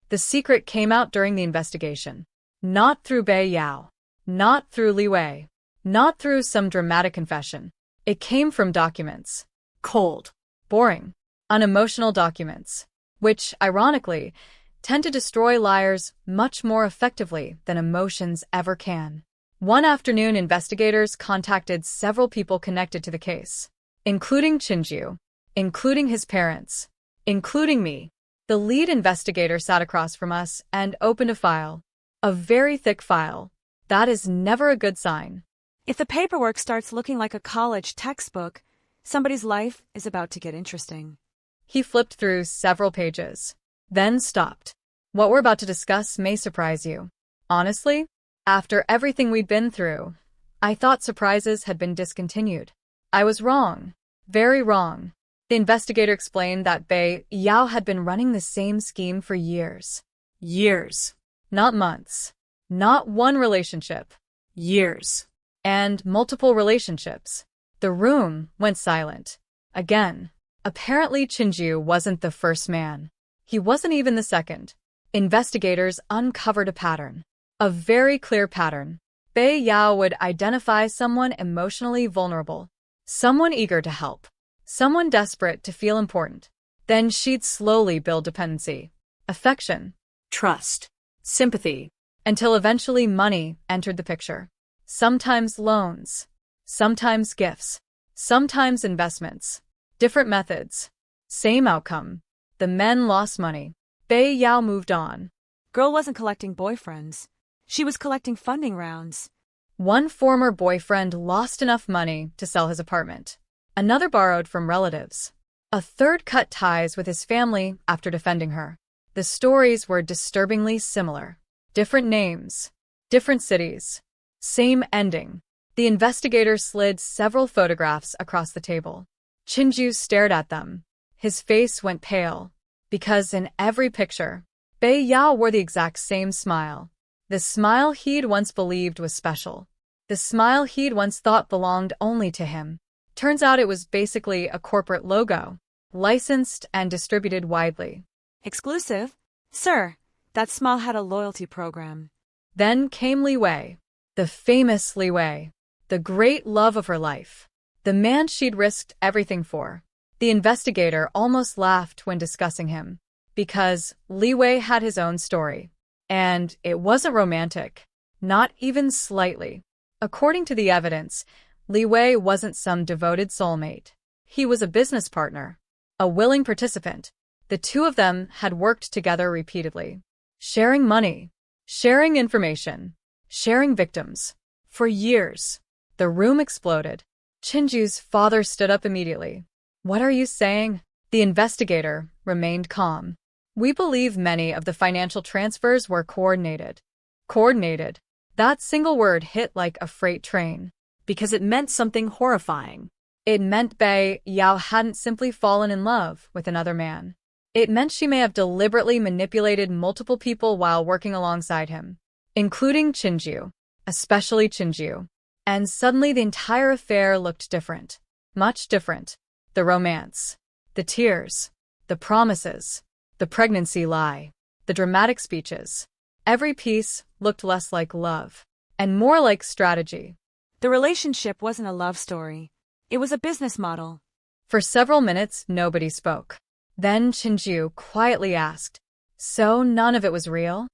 The secret came out during the investigation. Not through Bei Yao. Not through Li Wei. Not through some dramatic confession. It came from documents. Cold. Boring. Unemotional documents. Which, ironically, tend to destroy liars much more effectively than emotions ever can. One afternoon, investigators contacted several people connected to the case, including Chinju, including his parents, including me. The lead investigator sat across from us and opened a file. A very thick file. That is never a good sign. If the paperwork starts looking like a college textbook, somebody's life is about to get interesting. He flipped through several pages, then stopped. What we're about to discuss may surprise you. Honestly, after everything we'd been through, I thought surprises had been discontinued. I was wrong. Very wrong. The investigator explained that Bei Yao had been running the same scheme for years. Years. Not months. Not one relationship. Years. And multiple relationships. The room went silent. Again. Apparently Chinju wasn't the first man. He wasn't even the second. Investigators uncovered a pattern. A very clear pattern. Bei Yao would identify someone emotionally vulnerable. Someone eager to help. Someone desperate to feel important. Then she'd slowly build dependency. Affection. Trust. Sympathy. Until eventually money entered the picture. Sometimes loans. Sometimes gifts. Sometimes investments. Different methods. Same outcome. The men lost money. Bei Yao moved on. Girl wasn't collecting boyfriends. She was collecting funding rounds. One former boyfriend lost enough money to sell his apartment. Another borrowed from relatives. A third cut ties with his family after defending her. The stories were disturbingly similar. Different names. Different cities. Same ending. The investigator slid several photographs across the table. Chinju stared at them. His face went pale. Because in every picture, Bei Yao wore the exact same smile. The smile he'd once believed was special. The smile he'd once thought belonged only to him. Turns out it was basically a corporate logo, licensed and distributed widely. Exclusive? Sir, that smile had a loyalty program. Then came Li Wei. The famous Li Wei. The great love of her life. The man she'd risked everything for. The investigator almost laughed when discussing him. Because Li Wei had his own story. And it wasn't romantic. Not even slightly. According to the evidence, Li Wei wasn't some devoted soulmate. He was a business partner. A willing participant. The two of them had worked together repeatedly. Sharing money. Sharing information. Sharing victims. For years. The room exploded. Chinju's father stood up immediately. What are you saying? The investigator remained calm. We believe many of the financial transfers were coordinated. Coordinated. That single word hit like a freight train. Because it meant something horrifying. It meant Bei Yao hadn't simply fallen in love with another man. It meant she may have deliberately manipulated multiple people while working alongside him. Including Chinju. Especially Chinju. And suddenly the entire affair looked different. Much different. The romance. The tears. The promises. The pregnancy lie. The dramatic speeches. Every piece looked less like love. And more like strategy. The relationship wasn't a love story. It was a business model. For several minutes, nobody spoke. Then Chinju quietly asked, "So none of it was real?"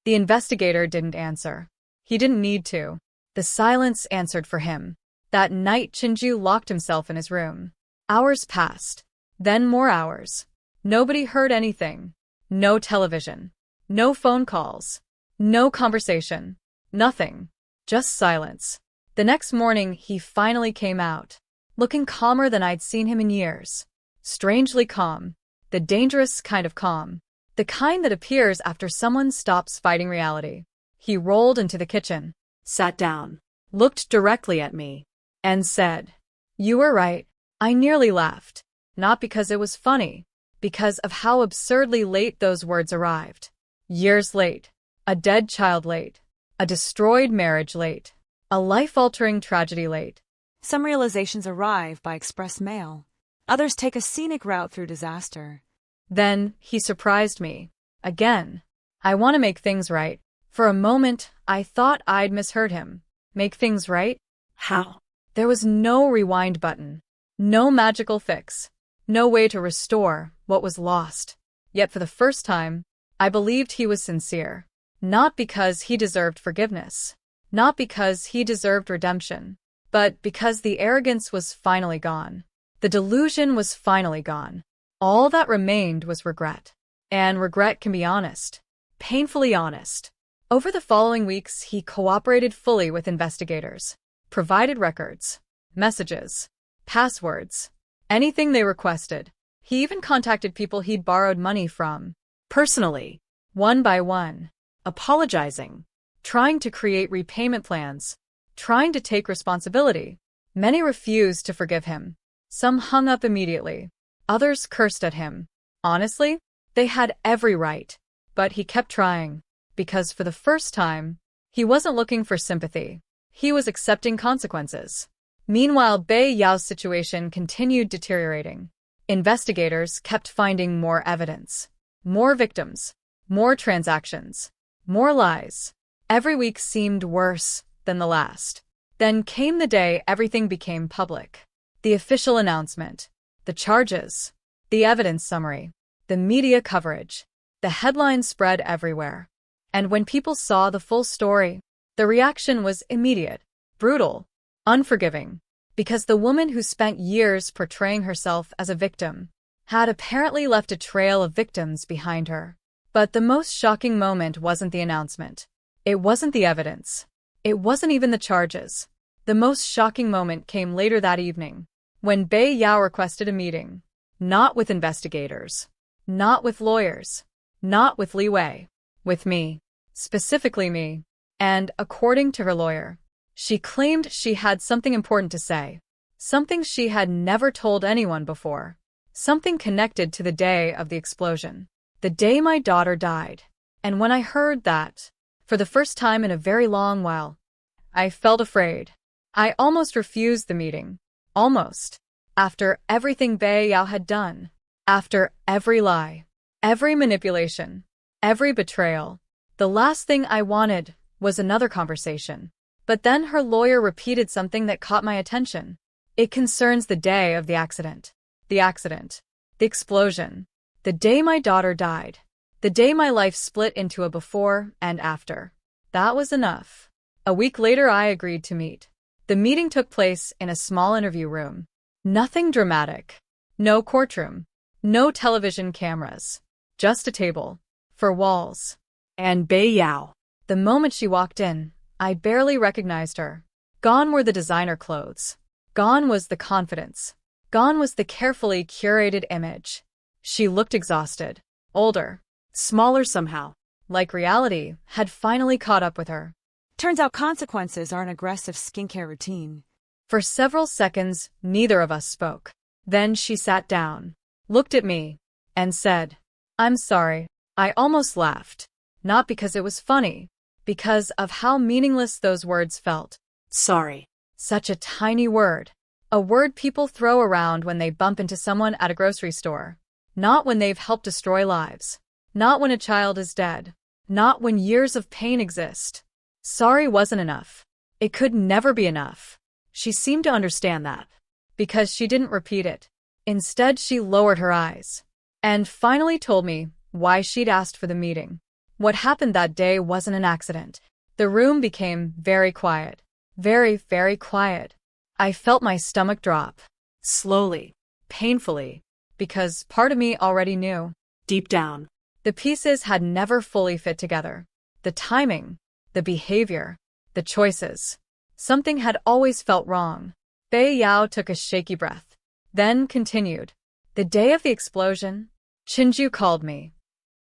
The investigator didn't answer. He didn't need to. The silence answered for him. That night Chinju locked himself in his room. Hours passed. Then more hours. Nobody heard anything. No television. No phone calls. No conversation. Nothing. Just silence. The next morning he finally came out. Looking calmer than I'd seen him in years. Strangely calm. The dangerous kind of calm. The kind that appears after someone stops fighting reality. He rolled into the kitchen. Sat down. Looked directly at me. And said, "You were right." I nearly laughed. Not because it was funny. Because of how absurdly late those words arrived. Years late. A dead child late. A destroyed marriage late. A life-altering tragedy late. Some realizations arrive by express mail. Others take a scenic route through disaster. Then he surprised me. Again. I want to make things right. For a moment, I thought I'd misheard him. Make things right? How? There was no rewind button. No magical fix. No way to restore what was lost. Yet for the first time, I believed he was sincere. Not because he deserved forgiveness. Not because he deserved redemption. But because the arrogance was finally gone. The delusion was finally gone. All that remained was regret. And regret can be honest. Painfully honest. Over the following weeks, he cooperated fully with investigators. Provided records, messages, passwords, anything they requested. He even contacted people he'd borrowed money from, personally, one by one, apologizing, trying to create repayment plans, trying to take responsibility. Many refused to forgive him. Some hung up immediately. Others cursed at him. Honestly, they had every right. But he kept trying, because for the first time, he wasn't looking for sympathy. He was accepting consequences. Meanwhile, Bei Yao's situation continued deteriorating. Investigators kept finding more evidence, more victims, more transactions, more lies. Every week seemed worse than the last. Then came the day everything became public. The official announcement, the charges, the evidence summary, the media coverage. The headlines spread everywhere. And when people saw the full story, the reaction was immediate, brutal, unforgiving, because the woman who spent years portraying herself as a victim had apparently left a trail of victims behind her. But the most shocking moment wasn't the announcement. It wasn't the evidence. It wasn't even the charges. The most shocking moment came later that evening, when Bei Yao requested a meeting. Not with investigators. Not with lawyers. Not with Li Wei. With me. Specifically me. And, according to her lawyer, she claimed she had something important to say. Something she had never told anyone before. Something connected to the day of the explosion. The day my daughter died. And when I heard that, for the first time in a very long while, I felt afraid. I almost refused the meeting. Almost. After everything Bei Yao had done. After every lie. Every manipulation. Every betrayal. The last thing I wanted was another conversation. But then her lawyer repeated something that caught my attention. It concerns the day of the accident. The accident. The explosion. The day my daughter died. The day my life split into a before and after. That was enough. A week later I agreed to meet. The meeting took place in a small interview room. Nothing dramatic. No courtroom. No television cameras. Just a table. 4 walls. And Bei Yao. The moment she walked in, I barely recognized her. Gone were the designer clothes. Gone was the confidence. Gone was the carefully curated image. She looked exhausted. Older. Smaller somehow. Like reality had finally caught up with her. Turns out consequences are an aggressive skincare routine. For several seconds, neither of us spoke. Then she sat down, looked at me, and said, "I'm sorry." I almost laughed. Not because it was funny, because of how meaningless those words felt. Sorry. Such a tiny word. A word people throw around when they bump into someone at a grocery store. Not when they've helped destroy lives. Not when a child is dead. Not when years of pain exist. Sorry wasn't enough. It could never be enough. She seemed to understand that. Because she didn't repeat it. Instead, she lowered her eyes. And finally told me why she'd asked for the meeting. What happened that day wasn't an accident. The room became very quiet. Very, very quiet. I felt my stomach drop. Slowly. Painfully. Because part of me already knew. Deep down. The pieces had never fully fit together. The timing. The behavior. The choices. Something had always felt wrong. Bei Yao took a shaky breath. Then continued. The day of the explosion, Chinju called me.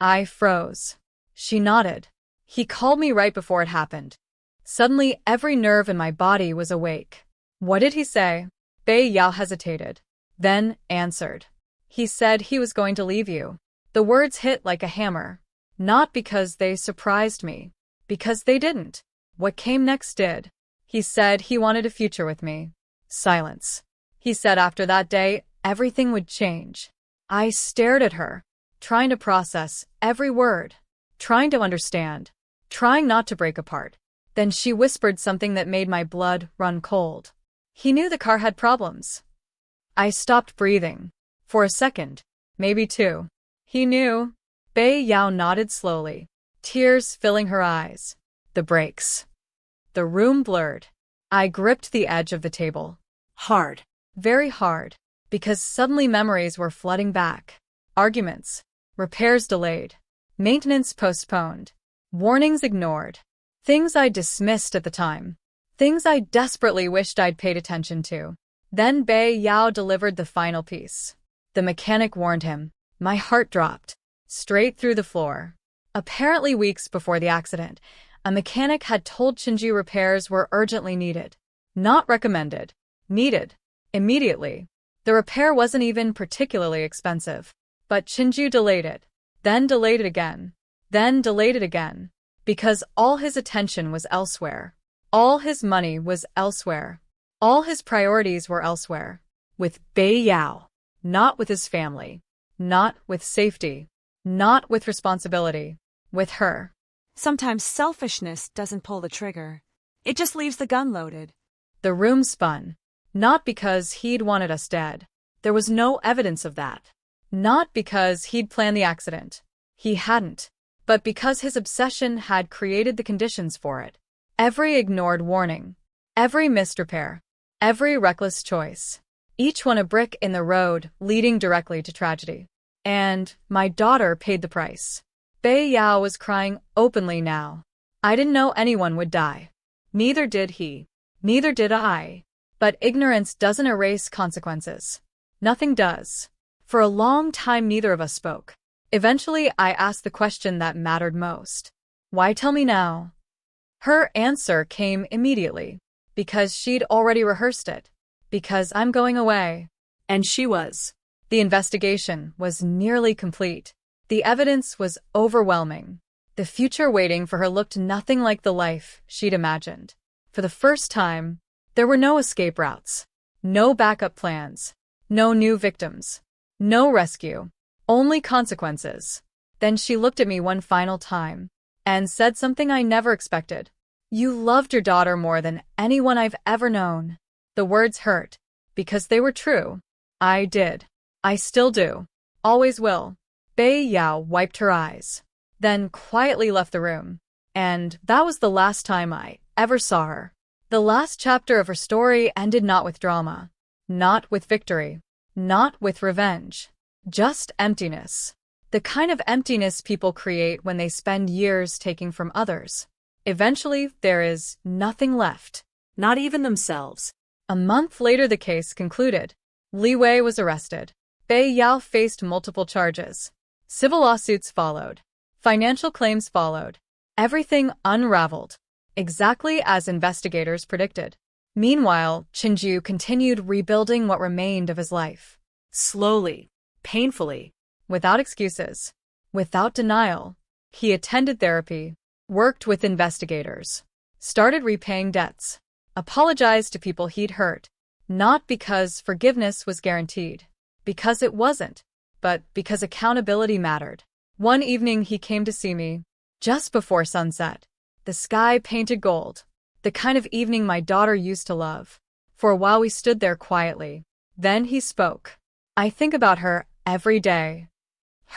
I froze. She nodded. He called me right before it happened. Suddenly, every nerve in my body was awake. What did he say? Bei Yao hesitated. Then answered. He said he was going to leave you. The words hit like a hammer. Not because they surprised me. Because they didn't. What came next did. He said he wanted a future with me. Silence. He said after that day, everything would change. I stared at her, trying to process every word. trying to understand, trying not to break apart. Then she whispered something that made my blood run cold. He knew the car had problems. I stopped breathing. For a second, maybe two. He knew. Bei Yao nodded slowly, tears filling her eyes. The brakes. The room blurred. I gripped the edge of the table. Hard. Very hard. Because suddenly memories were flooding back. Arguments. Repairs delayed. Maintenance postponed. Warnings ignored. Things I dismissed at the time. Things I desperately wished I'd paid attention to. Then Bei Yao delivered the final piece. The mechanic warned him. My heart dropped. Straight through the floor. Apparently weeks before the accident, a mechanic had told Chinju repairs were urgently needed. Not recommended. Needed. Immediately. The repair wasn't even particularly expensive. But Chinju delayed it. Then delayed it again. Then delayed it again. Because all his attention was elsewhere. All his money was elsewhere. All his priorities were elsewhere. With Bei Yao. Not with his family. Not with safety. Not with responsibility. With her. Sometimes selfishness doesn't pull the trigger. It just leaves the gun loaded. The room spun. Not because he'd wanted us dead. There was no evidence of that. Not because he'd planned the accident. He hadn't. But because his obsession had created the conditions for it. Every ignored warning. Every missed repair. Every reckless choice. Each one a brick in the road leading directly to tragedy. And my daughter paid the price. Bei Yao was crying openly now. I didn't know anyone would die. Neither did he. Neither did I. But ignorance doesn't erase consequences. Nothing does. For a long time neither of us spoke. Eventually I asked the question that mattered most. Why tell me now? Her answer came immediately. Because she'd already rehearsed it. Because I'm going away. And she was. The investigation was nearly complete. The evidence was overwhelming. The future waiting for her looked nothing like the life she'd imagined. For the first time, there were no escape routes. No backup plans. No new victims. No rescue. Only consequences. Then she looked at me one final time and said something I never expected. You loved your daughter more than anyone I've ever known. The words hurt because they were true. I did. I still do. Always will. Bei Yao wiped her eyes, then quietly left the room. And that was the last time I ever saw her. The last chapter of her story ended not with drama, not with victory, not with revenge. Just emptiness. The kind of emptiness people create when they spend years taking from others. Eventually, there is nothing left. Not even themselves. A month later the case concluded. Li Wei was arrested. Bei Yao faced multiple charges. Civil lawsuits followed. Financial claims followed. Everything unraveled. Exactly as investigators predicted. Meanwhile, Chinju continued rebuilding what remained of his life. Slowly. Painfully. Without excuses. Without denial. He attended therapy. Worked with investigators. Started repaying debts. Apologized to people he'd hurt. Not because forgiveness was guaranteed. Because it wasn't. But because accountability mattered. One evening he came to see me. Just before sunset. The sky painted gold. The kind of evening my daughter used to love. For a while we stood there quietly. Then he spoke. I think about her every day.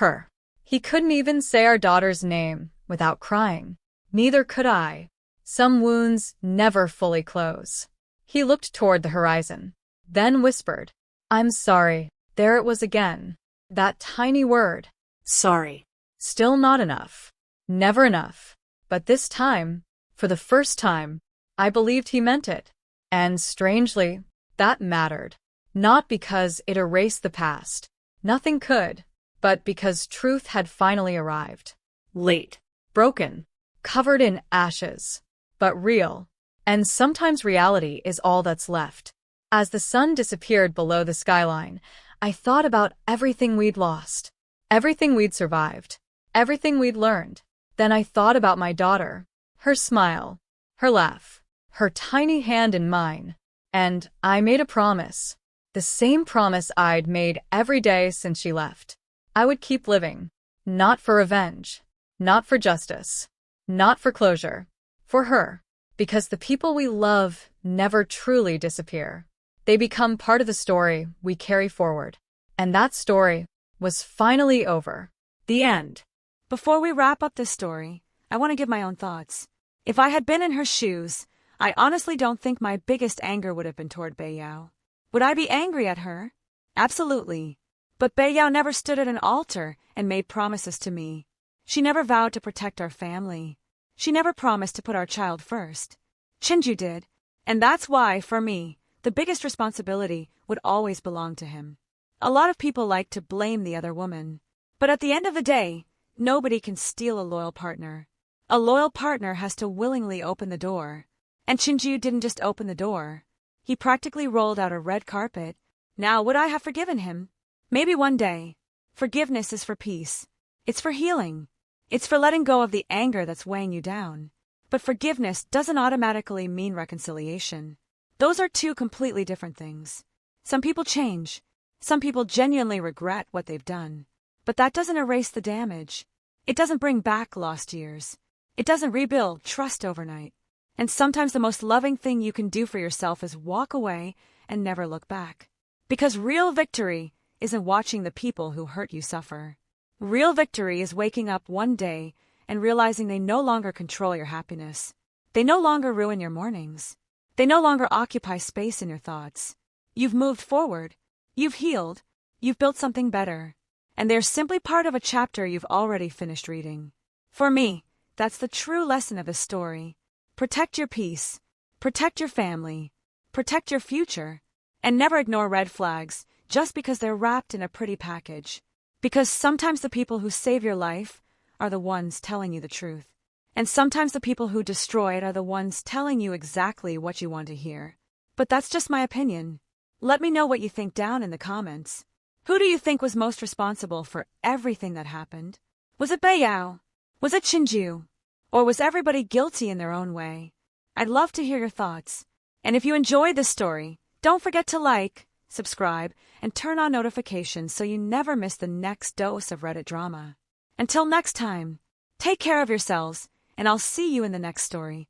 Her. He couldn't even say our daughter's name without crying. Neither could I. Some wounds never fully close. He looked toward the horizon. Then whispered. I'm sorry. There it was again. That tiny word. Sorry. Still not enough. Never enough. But this time, for the first time, I believed he meant it. And strangely, that mattered. Not because it erased the past. Nothing could. But because truth had finally arrived. Late. Broken. Covered in ashes. But real. And sometimes reality is all that's left. As the sun disappeared below the skyline, I thought about everything we'd lost. Everything we'd survived. Everything we'd learned. Then I thought about my daughter. Her smile. Her laugh. Her tiny hand in mine. And I made a promise. The same promise I'd made every day since she left. I would keep living. Not for revenge. Not for justice. Not for closure. For her. Because the people we love never truly disappear. They become part of the story we carry forward. And that story was finally over. The end. Before we wrap up this story, I want to give my own thoughts. If I had been in her shoes, I honestly don't think my biggest anger would have been toward Beiyao. Would I be angry at her? Absolutely. But Beiyao never stood at an altar and made promises to me. She never vowed to protect our family. She never promised to put our child first. Chinju did, and that's why, for me, the biggest responsibility would always belong to him. A lot of people like to blame the other woman. But at the end of the day, nobody can steal a loyal partner. A loyal partner has to willingly open the door. And Chinju didn't just open the door. He practically rolled out a red carpet. Now, would I have forgiven him? Maybe one day. Forgiveness is for peace. It's for healing. It's for letting go of the anger that's weighing you down. But forgiveness doesn't automatically mean reconciliation. Those are two completely different things. Some people change. Some people genuinely regret what they've done. But that doesn't erase the damage. It doesn't bring back lost years. It doesn't rebuild trust overnight. And sometimes the most loving thing you can do for yourself is walk away and never look back. Because real victory isn't watching the people who hurt you suffer. Real victory is waking up one day and realizing they no longer control your happiness. They no longer ruin your mornings. They no longer occupy space in your thoughts. You've moved forward. You've healed. You've built something better. And they're simply part of a chapter you've already finished reading. For me, that's the true lesson of this story. Protect your peace. Protect your family. Protect your future. And never ignore red flags just because they're wrapped in a pretty package. Because sometimes the people who save your life are the ones telling you the truth. And sometimes the people who destroy it are the ones telling you exactly what you want to hear. But that's just my opinion. Let me know what you think down in the comments. Who do you think was most responsible for everything that happened? Was it Beiyao? Was it Chinju? Or was everybody guilty in their own way? I'd love to hear your thoughts. And if you enjoyed this story, don't forget to like, subscribe, and turn on notifications so you never miss the next dose of Reddit drama. Until next time, take care of yourselves, and I'll see you in the next story.